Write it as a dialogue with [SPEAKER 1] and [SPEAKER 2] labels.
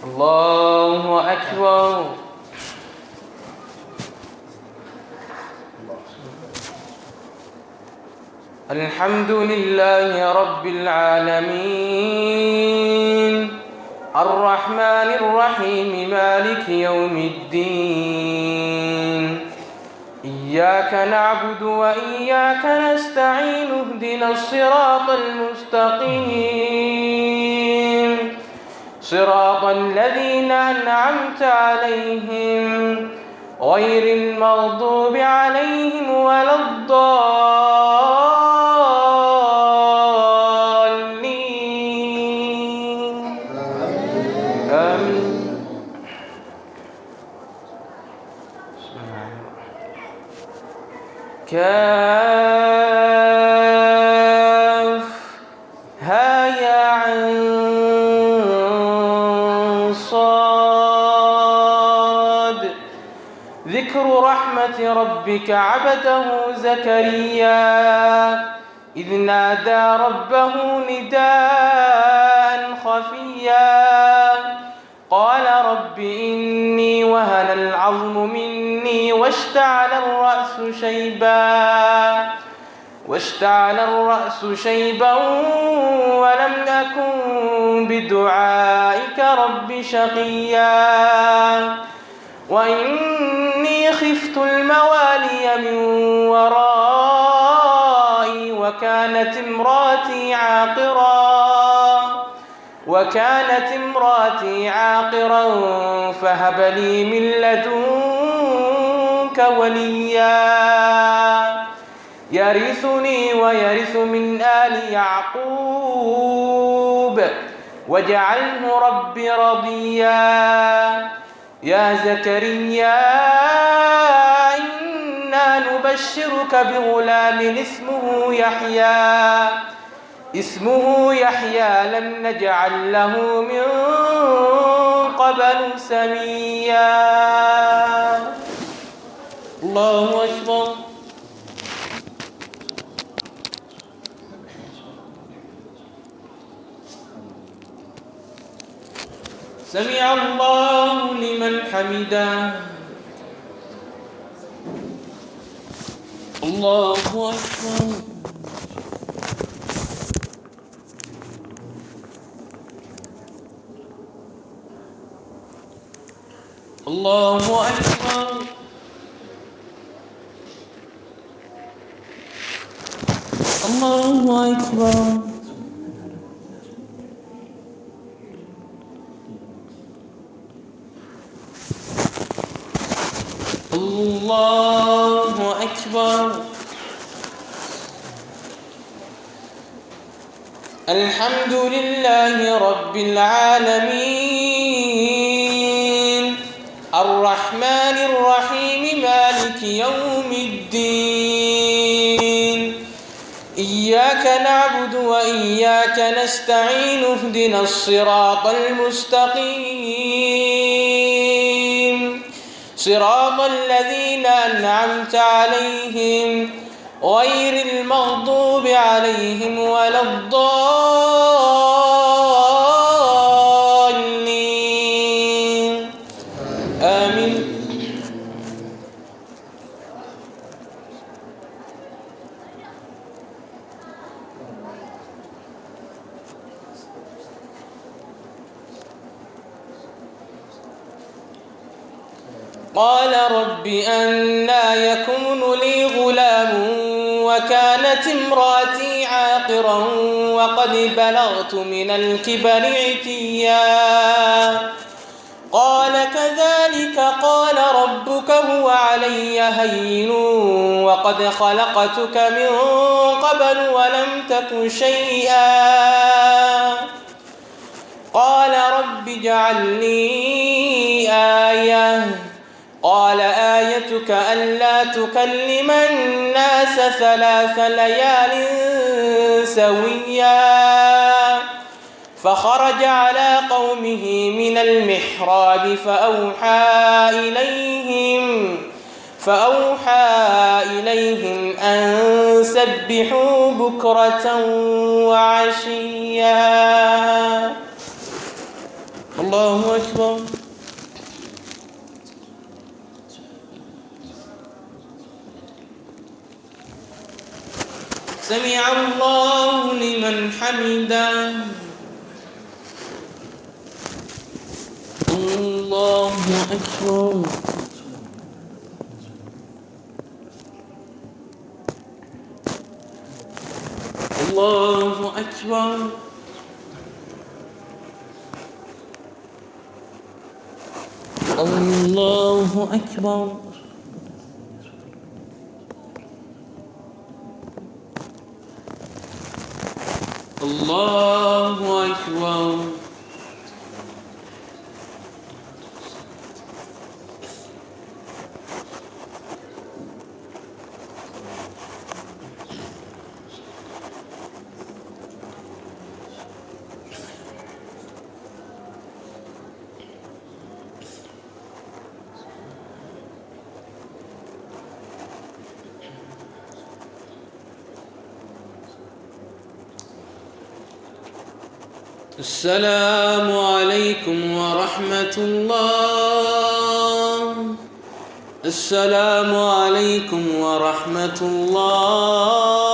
[SPEAKER 1] الله أكبر. الحمد لله رب العالمين الرحمن الرحيم مالك يوم الدين إياك نعبد وإياك نستعين اهدنا الصراط المستقيم صراط الذين أنعمت عليهم غير المغضوب عليهم ولا الضالين آمين. كاف ها يا عين صاد. ذكر رحمة ربك عبده زكريا إذ نادى ربه نداء خفيا قال رب إني وهن العظم مني واشتعل الرأس شيبا ولم أكن بدعائك رب شقيا وإني خفت الموالي من ورائي وكانت امراتي عاقرا فهب لي من لدنك وليا يرثني ويرث من آل يعقوب واجعله رب رضيا. يا زكريا إنا نبشرك بغلام اسمه يحيى لم نجعل له من قبل سميا. الله أكبر. سمع الله لمن حمده. الله أكبر. الله أكبر. الله أكبر. الله أكبر. الحمد لله رب العالمين الرحمن الرحيم مالك يوم الدين إياك نعبد وإياك نستعين اهدنا الصراط المستقيم صراط الذين أنعمت عليهم غير المغضوب عليهم ولا الضالين آمين. قال رب أنى يكون لي غلام وكانت امراتي عاقرا وقد بلغت من الكبر عتيا. قال كذلك قال ربك هو علي هين وقد خلقتك من قبل ولم تك شيئا. قال رب اجعل لي آية. قال آيتك ألا تكلم الناس 3 ليال سويا. فخرج على قومه من المحراب فأوحى إليهم أن سبحوا بكرة وعشيا. الله أكبر. سمع الله لمن حمده. الله أكبر. الله أكبر. الله أكبر. الله أكبر. السلام عليكم ورحمة الله. السلام عليكم ورحمة الله.